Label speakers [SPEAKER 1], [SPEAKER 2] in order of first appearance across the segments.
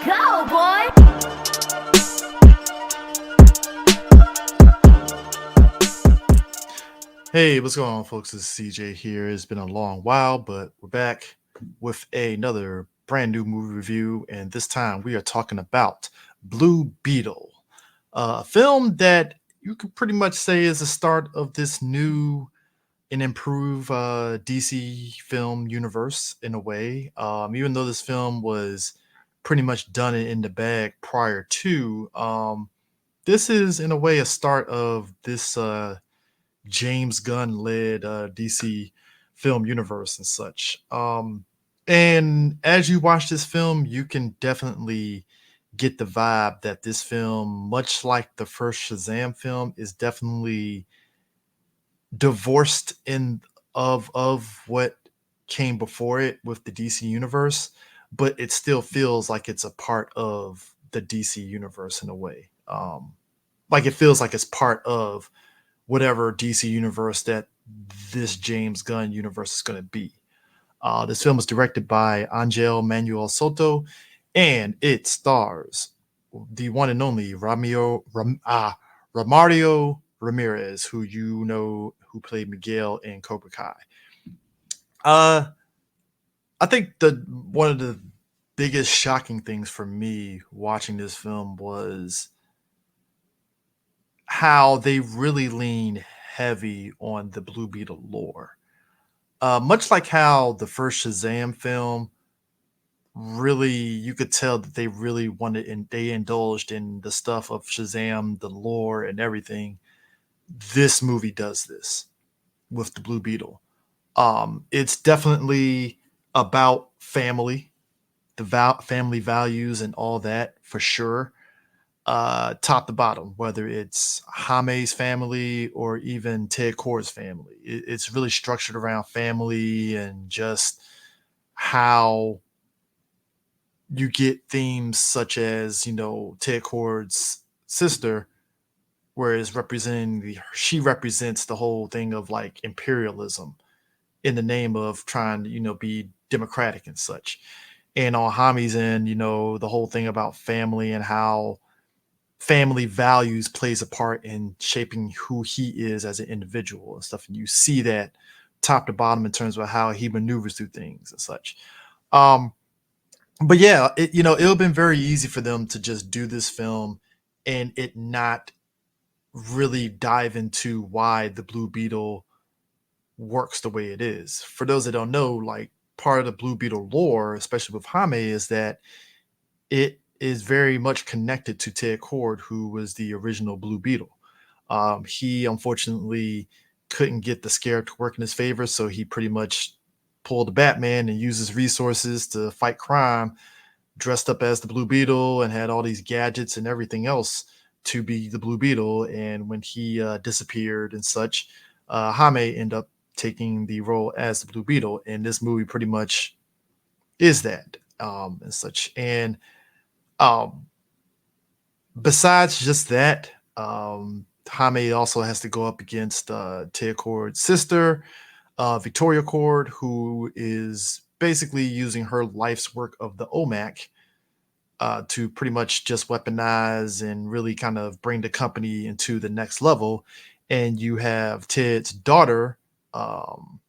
[SPEAKER 1] Go, boy!
[SPEAKER 2] Hey, what's going on, folks? This is CJ here. It's been a long while, but we're back with another brand new movie review, and this time we are talking about Blue Beetle, a film that you could pretty much say is the start of this new and improved DC film universe in a way. Even though this film was pretty much done in the bag prior to, this is in a way a start of this. James Gunn led DC film universe and such. And as you watch this film, you can definitely get the vibe that this film, much like the first Shazam film, is definitely divorced in of what came before it with the DC universe, but it still feels like it's a part of the DC universe in a way. Like it feels like it's part of whatever DC universe that this James Gunn universe is going to be. This film is directed by Angel Manuel Soto, and it stars the one and only Ramario Ramirez, who you know who played Miguel in Cobra Kai. Uh, I think the one of the biggest shocking things for me watching this film was how they really lean heavy on the Blue Beetle lore. Much like how the first Shazam film really, you could tell that they really wanted and they indulged in the stuff of Shazam, the lore and everything. This movie does this with the Blue Beetle. It's definitely about family, the family values and all that for sure, top to bottom, whether it's Jaime's family or even Ted Kord's family. It's really structured around family and just how you get themes such as, Ted Kord's sister, whereas she represents the whole thing of like imperialism in the name of trying to, be democratic and such. And on Jaime's end, the whole thing about family and how family values plays a part in shaping who he is as an individual and stuff. And you see that top to bottom in terms of how he maneuvers through things and such. Um, but yeah, it would have been very easy for them to just do this film and it not really dive into why the Blue Beetle works the way it is. For those that don't know, like part of the Blue Beetle lore, especially with Jaime, is that it is very much connected to Ted Kord, who was the original Blue Beetle. He unfortunately couldn't get the scare to work in his favor, so he pretty much pulled the Batman and used his resources to fight crime, dressed up as the Blue Beetle and had all these gadgets and everything else to be the Blue Beetle. And when he disappeared and such, Jaime ended up taking the role as the Blue Beetle. And this movie pretty much is that and such. And um, besides just that, Jaime also has to go up against Ted Kord's sister, Victoria Kord, who is basically using her life's work of the OMAC to pretty much just weaponize and really kind of bring the company into the next level. And you have Ted's daughter, um,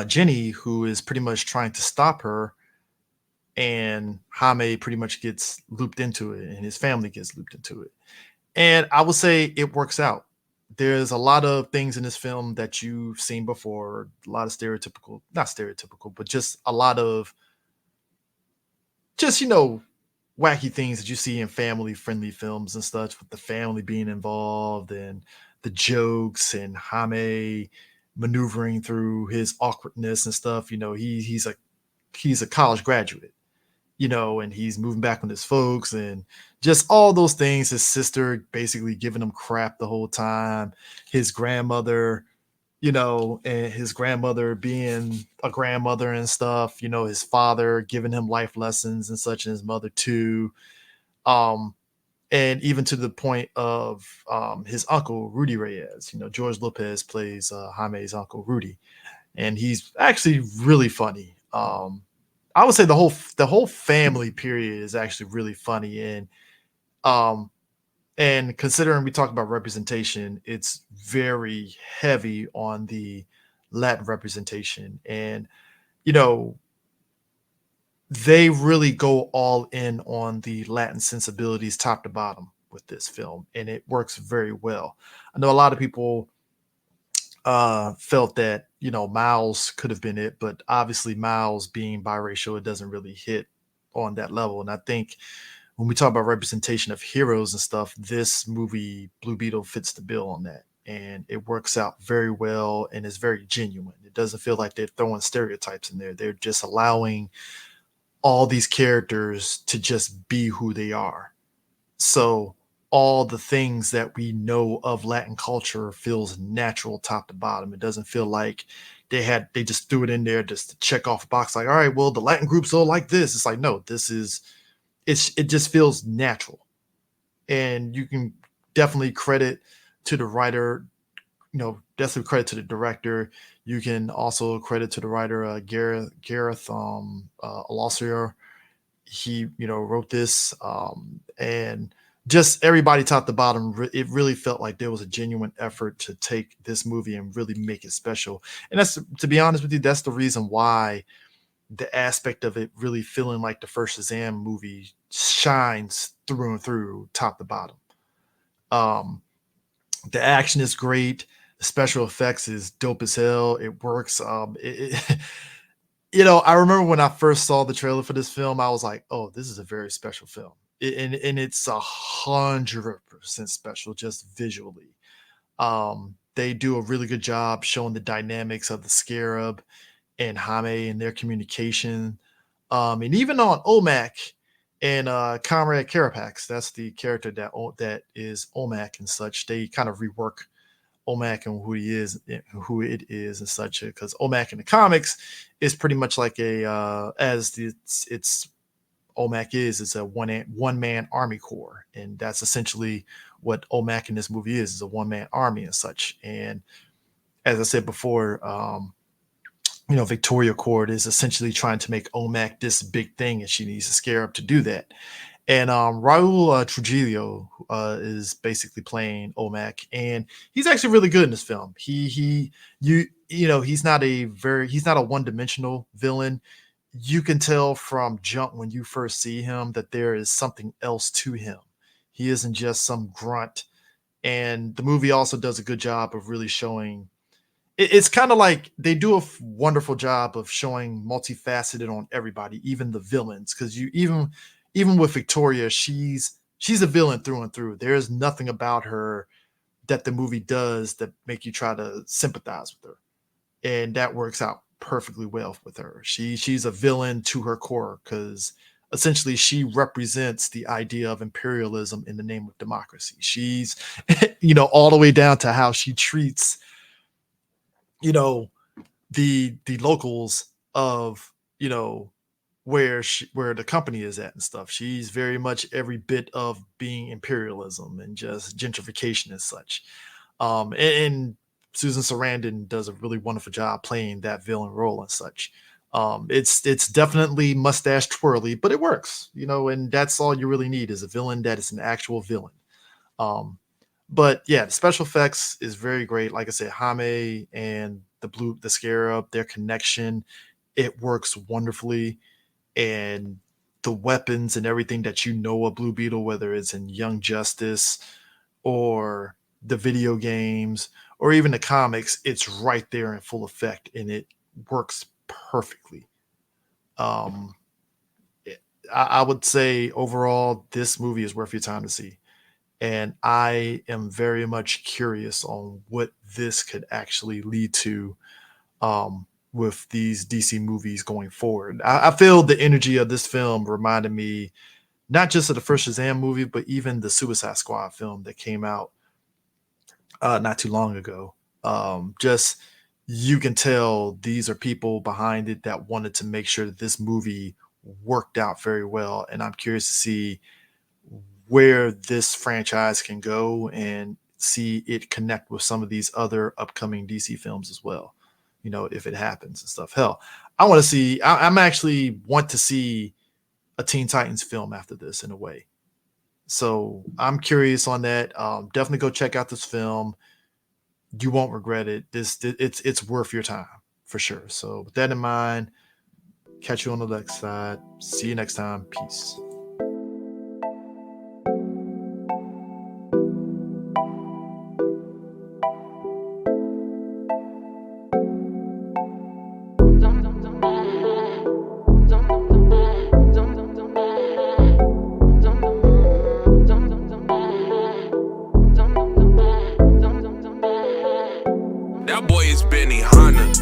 [SPEAKER 2] Jenny, who is pretty much trying to stop her, and Jaime pretty much gets looped into it, and his family gets looped into it. And I would say it works out. There's a lot of things in this film that you've seen before, a lot of stereotypical, not stereotypical, but just a lot of just, wacky things that you see in family friendly films and such, with the family being involved and the jokes and Jaime maneuvering through his awkwardness and stuff. He's a college graduate, and he's moving back with his folks and just all those things. His sister basically giving him crap the whole time. His grandmother, and his grandmother being a grandmother and stuff, his father giving him life lessons and such, and his mother too. Um, and even to the point of his uncle, Rudy Reyes. George Lopez plays Jaime's uncle, Rudy, and he's actually really funny. I would say the whole family period is actually really funny, um and considering we talk about representation, it's very heavy on the Latin representation, and you know they really go all in on the Latin sensibilities top to bottom with this film, and it works very well. I know a lot of people felt that Miles could have been it, but obviously Miles being biracial, it doesn't really hit on that level. And I think when we talk about representation of heroes and stuff, this movie Blue Beetle fits the bill on that, and it works out very well and is very genuine. It doesn't feel like they're throwing stereotypes in there. They're just allowing all these characters to just be who they are. So all the things that we know of Latin culture feels natural top to bottom. It doesn't feel like they just threw it in there just to check off a box like, all right, well, the Latin groups all like this. It's like, no, it just feels natural. And you can definitely credit to the writer, definitely credit to the director. You can also credit to the writer, Gareth Alossier. He wrote this, and just everybody top to bottom, it really felt like there was a genuine effort to take this movie and really make it special. And that's, to be honest with you, that's the reason why the aspect of it really feeling like the first Shazam movie shines through and through top to bottom. um the action is great. The special effects is dope as hell. It works. I remember when I first saw the trailer for this film, I was like, "Oh, this is a very special film," and it's 100% special just visually. They do a really good job showing the dynamics of the Scarab and Jaime and their communication, and even on Omac and Comrade Carapax. That's the character that is Omac and such. They kind of rework Omac and who he is, who it is, and such. Because Omac in the comics is pretty much like a as the it's Omac is. It's a one man army corps, and that's essentially what Omac in this movie is a one man army and such. And as I said before, Victoria Court is essentially trying to make Omac this big thing, and she needs a scarab to do that. And Raul Trujillo is basically playing Omac, and he's actually really good in this film. He's not a one dimensional villain. You can tell from jump when you first see him that there is something else to him. He isn't just some grunt. And the movie also does a good job of really showing. It's kind of like they do a wonderful job of showing multifaceted on everybody, even the villains, because even with Victoria, she's a villain through and through. There is nothing about her that the movie does that make you try to sympathize with her, and that works out perfectly well with her. She's a villain to her core because essentially she represents the idea of imperialism in the name of democracy. She's all the way down to how she treats you know the locals of where the company is at and stuff. She's very much every bit of being imperialism and just gentrification and such. And Susan Sarandon does a really wonderful job playing that villain role and such. It's definitely mustache twirly, but it works, and that's all you really need is a villain that is an actual villain. Um, but yeah, the special effects is very great. Like I said, Jaime and the Scarab, their connection, it works wonderfully. And the weapons and everything that of Blue Beetle, whether it's in Young Justice or the video games or even the comics, it's right there in full effect, and it works perfectly. Um, I would say overall, this movie is worth your time to see, and I am very much curious on what this could actually lead to, with these DC movies going forward. I feel the energy of this film reminded me not just of the first Shazam movie, but even the Suicide Squad film that came out not too long ago. Just you can tell these are people behind it that wanted to make sure that this movie worked out very well, and I'm curious to see where this franchise can go and see it connect with some of these other upcoming DC films as well. if it happens and stuff. Hell, I want to see. I'm actually want to see a Teen Titans film after this in a way. So I'm curious on that. Definitely go check out this film. You won't regret it. It's worth your time for sure. So with that in mind, catch you on the next side. See you next time. Peace.
[SPEAKER 1] That boy is Benny Hanna.